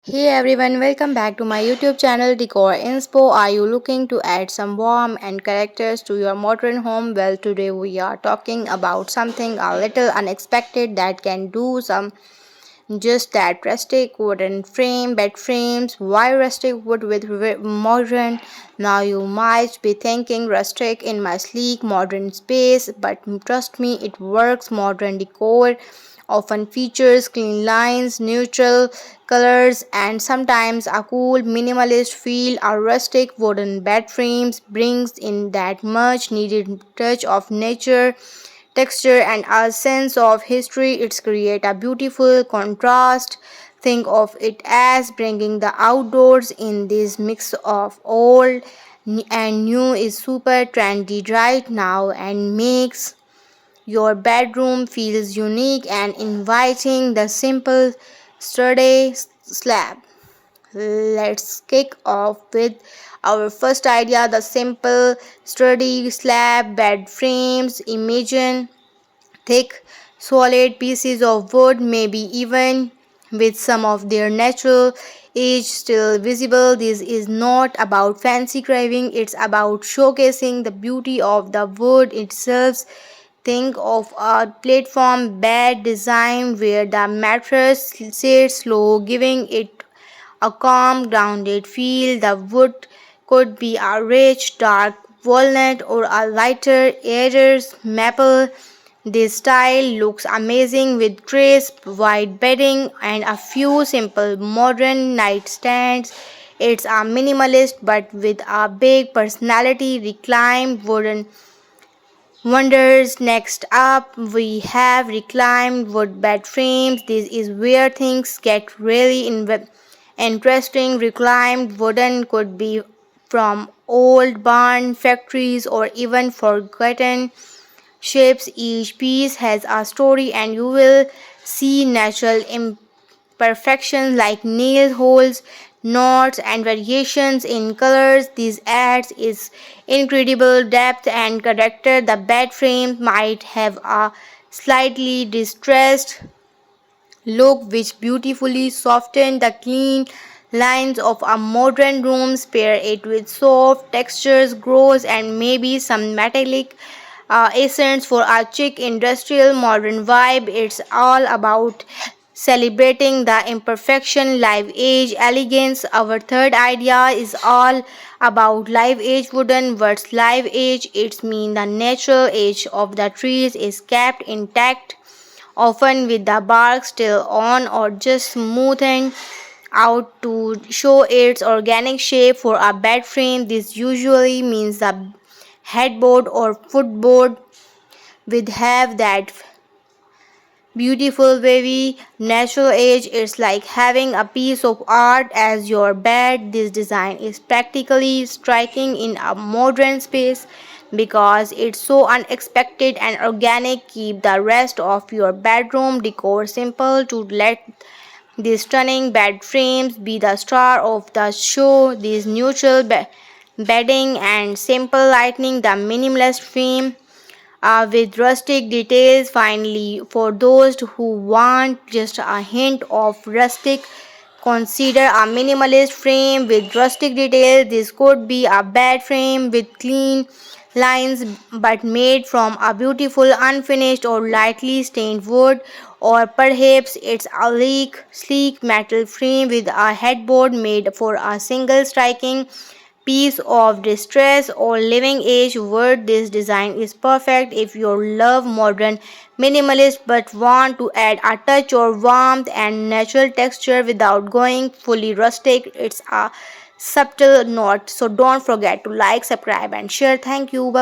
Hey everyone, welcome back to my YouTube channel Decor Inspo. Are you looking to add some warmth and characters to your modern home? Well, today we are talking about something a little unexpected that can do some just that rustic wooden frame, bed frames. Why rustic wood with modern? Now you might be thinking rustic in my sleek modern space, but trust me, it works. Modern decor often features clean lines, neutral colors, and sometimes a cool minimalist feel. A rustic wooden bed frames brings in that much needed touch of nature, texture, and a sense of history. It's create a beautiful contrast. Think of it as bringing the outdoors in this mix of old and new is super trendy right now and makes your bedroom feels unique and inviting. The simple sturdy slab. Let's kick off with our first idea, the simple sturdy slab bed frames. Imagine thick, solid pieces of wood, maybe even with some of their natural age still visible. This is not about fancy carving, it's about showcasing the beauty of the wood itself. Think of a platform bed design where the mattress sits low, giving it a calm, grounded feel. The wood could be a rich, dark walnut or a lighter, airy maple. This style looks amazing with crisp white bedding and a few simple modern nightstands. It's a minimalist but with a big personality. Reclined wooden wonders. Next up, we have reclined wood bed frames. This is where things get really interesting. Reclined wooden could be from old barn factories or even forgotten shapes. Each piece has a story, and you will see natural imperfections like nail holes, knots, and variations in colors. This adds its incredible depth and character. The bed frame might have a slightly distressed look which beautifully soften the clean lines of a modern room. Pair it with soft textures, gloss, and maybe some metallic accents for a chic industrial modern vibe. It's all about celebrating the imperfection, live age, elegance. Our third idea is all about live age wooden. What's live age? It's mean the natural age of the trees is kept intact, often with the bark still on or just smoothened out to show its organic shape. For a bed frame, this usually means the headboard or footboard will have that beautiful wavy natural edge. It's like having a piece of art as your bed. This design is practically striking in a modern space because it's so unexpected and organic. Keep the rest of your bedroom decor simple to let these stunning bed frames be the star of the show. These neutral bedding and simple lighting, the minimalist frame with rustic details. Finally, for those who want just a hint of rustic, consider a minimalist frame with rustic details. This could be a bed frame with clean lines but made from a beautiful unfinished or lightly stained wood, or perhaps it's a sleek metal frame with a headboard made for a single striking piece of distress or living age wood. This design is perfect if you love modern minimalist but want to add a touch of warmth and natural texture without going fully rustic. It's a subtle note. So don't forget to like, subscribe, and share. Thank you. Bye.